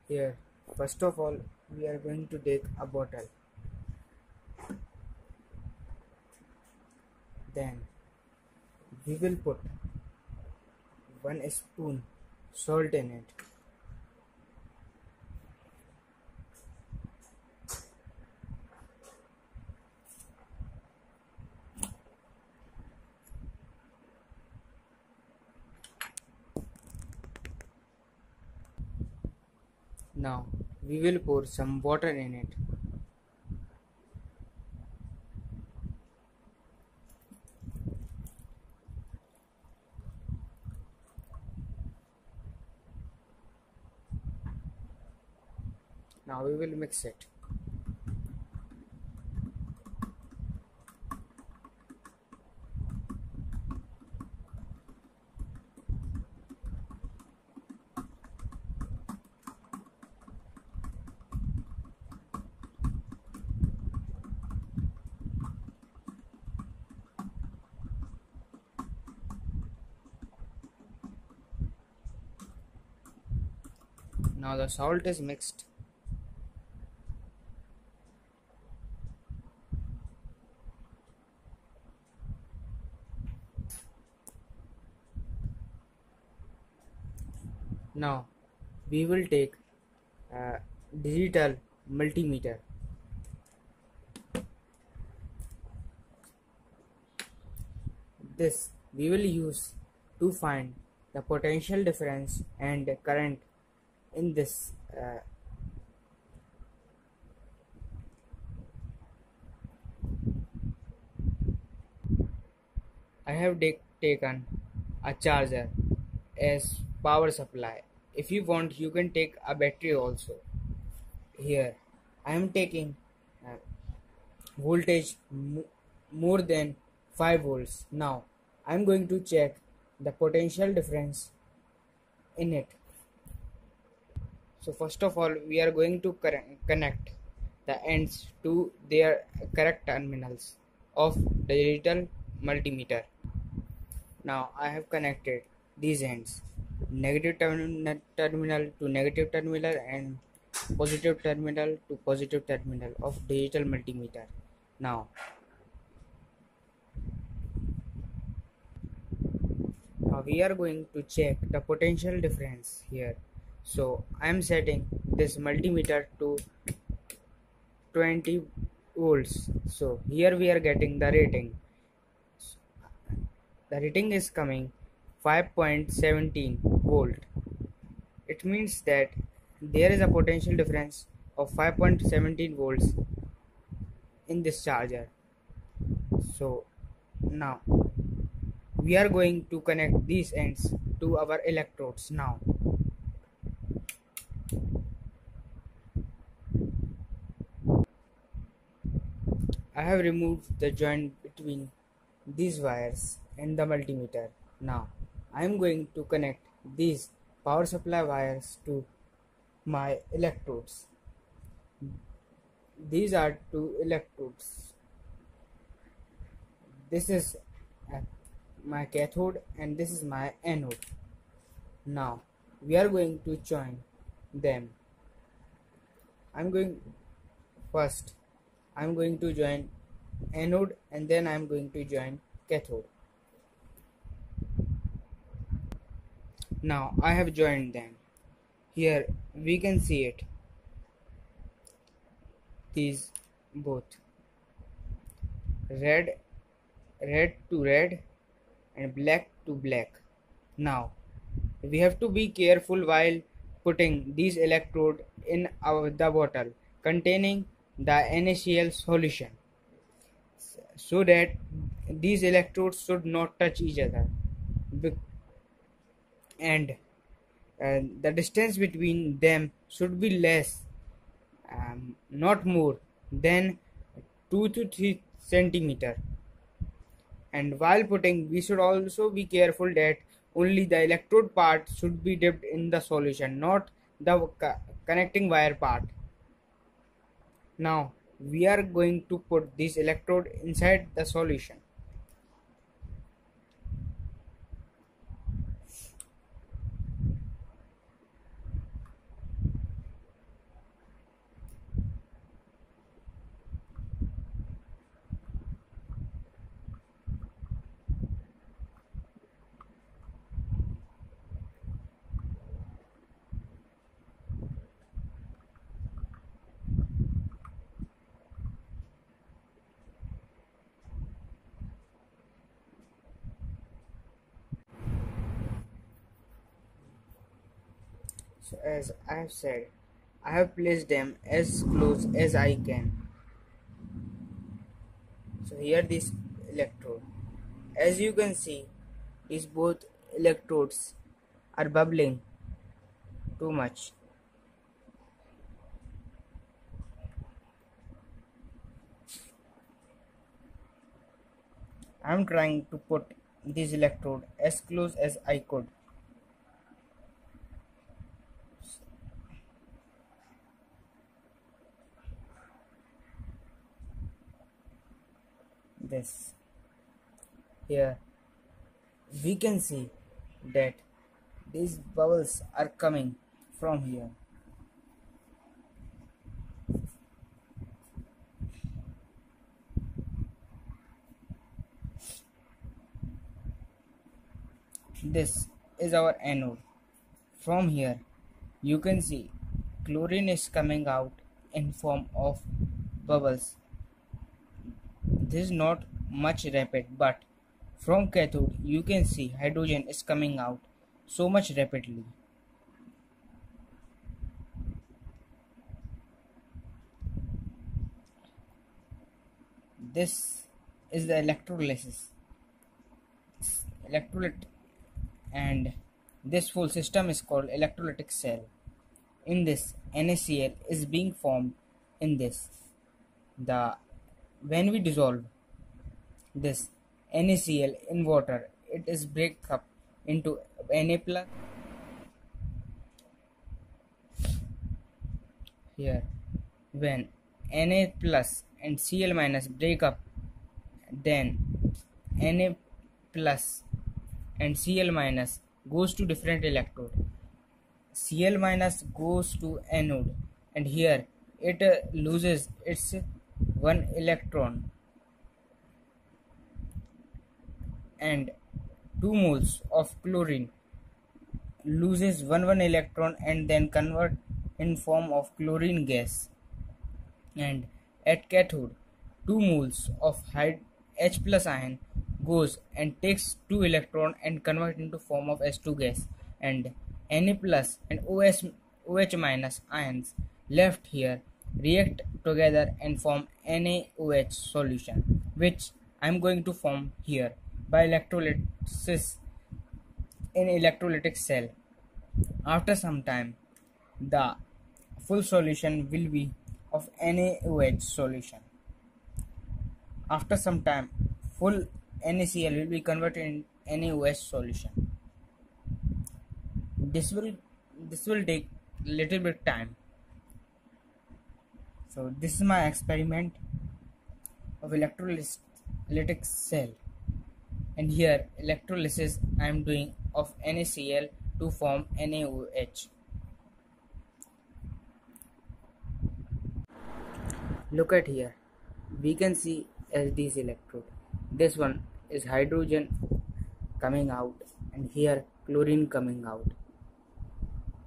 Here, first of all, we are going to take a bottle. Then we will put 1 spoon salt in it. Now we will pour some water in it. Now we will mix it. Now the salt is mixed. Now we will take a digital multimeter. This we will use to find the potential difference and current in this I have taken a charger as power supply. If you want, you can take a battery also. Here I am taking voltage more than 5 volts. Now I am going to check the potential difference in it. So first of all, we are going to connect the ends to their correct terminals of the digital multimeter. Now I have connected these ends, negative terminal to negative terminal and positive terminal to positive terminal of digital multimeter. Now we are going to check the potential difference here. So I am setting this multimeter to 20 volts. So here we are getting the rating. The rating is coming 5.17 volt. It means that there is a potential difference of 5.17 volts in this charger. So now we are going to connect these ends to our electrodes. Now I have removed the joint between these wires and the multimeter. Now I am going to connect these power supply wires to my electrodes. These are two electrodes. This is my cathode and this is my anode. Now we are going to join them. I'm going to join anode and then I'm going to join cathode. Now I have joined them. Here we can see it. These both red to red and black to black. Now we have to be careful while putting these electrode in the bottle containing the NaCl solution, so that these electrodes should not touch each other, and the distance between them should be less, not more than 2 to 3 centimeter. And while putting, we should also be careful that only the electrode part should be dipped in the solution, not the connecting wire part. Now we are going to put this electrode inside the solution. So as I have said, I have placed them as close as I can. So here this electrode. As you can see, these both electrodes are bubbling too much. I am trying to put this electrode as close as I could. This here we can see that these bubbles are coming from here. This is our anode. From here you can see chlorine is coming out in form of bubbles. This is not much rapid, but from cathode you can see hydrogen is coming out so much rapidly. This is the electrolysis, electrolytic, and this full system is called electrolytic cell. In this, NaCl is being formed in this. When we dissolve this NaCl in water, it is break up into Na plus. Here, when Na plus and Cl minus break up, then Na plus and Cl minus goes to different electrode. Cl minus goes to anode, and here it loses its one electron, and 2 moles of chlorine loses one electron and then convert in form of chlorine gas. And at cathode 2 moles of H plus ion goes and takes 2 electron and convert into form of H2 gas, and Na plus and OH minus ions left here react together and form NaOH solution, which I am going to form here by electrolysis in electrolytic cell. After some time, the full solution will be of NaOH solution. After some time, full NaCl will be converted in NaOH solution. This will take little bit time. So this is my experiment of electrolytic cell, and here electrolysis I am doing of NaCl to form NaOH. Look at here, we can see as this electrode. This one is hydrogen coming out, and here chlorine coming out.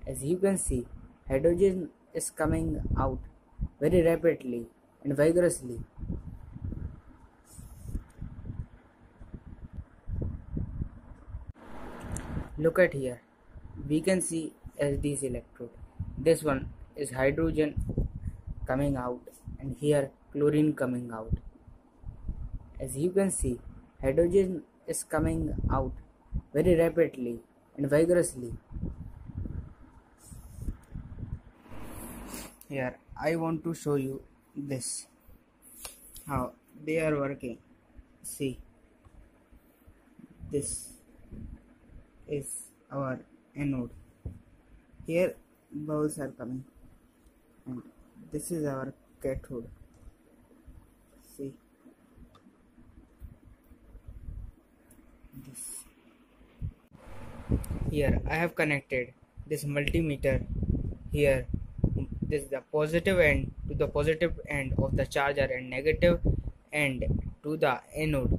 As you can see, hydrogen is coming out very rapidly and vigorously. Look at here, we can see as this electrode. This one is hydrogen coming out, and here chlorine coming out. As you can see, hydrogen is coming out very rapidly and vigorously. Here I want to show you this, how they are working. See, this is our anode. Here bubbles are coming, and this is our cathode. See this. Here I have connected this multimeter here. This is the positive end to the positive end of the charger and negative end to the anode,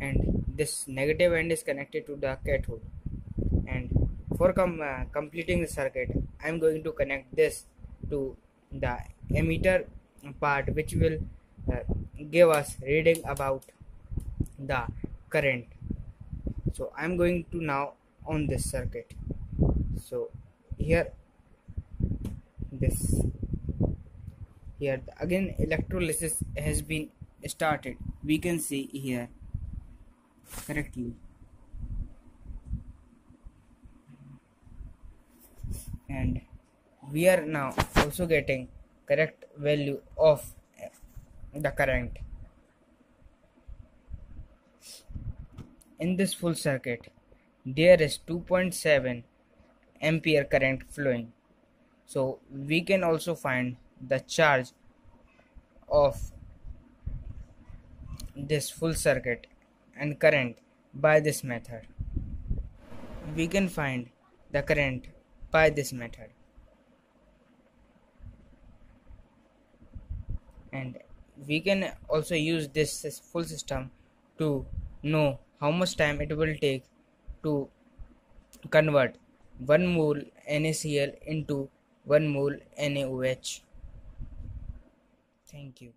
and this negative end is connected to the cathode. And for completing the circuit, I am going to connect this to the emitter part, which will give us reading about the current. So I am going to now on this circuit. So here this. Here again electrolysis has been started. We can see here correctly, and we are now also getting correct value of the current in this full circuit. There is 2.7 ampere current flowing, so we can also find the charge of this full circuit and current by this method. We can find the current by this method, and we can also use this full system to know how much time it will take to convert 1 mole NaCl into 1 mole NaOH. Thank you.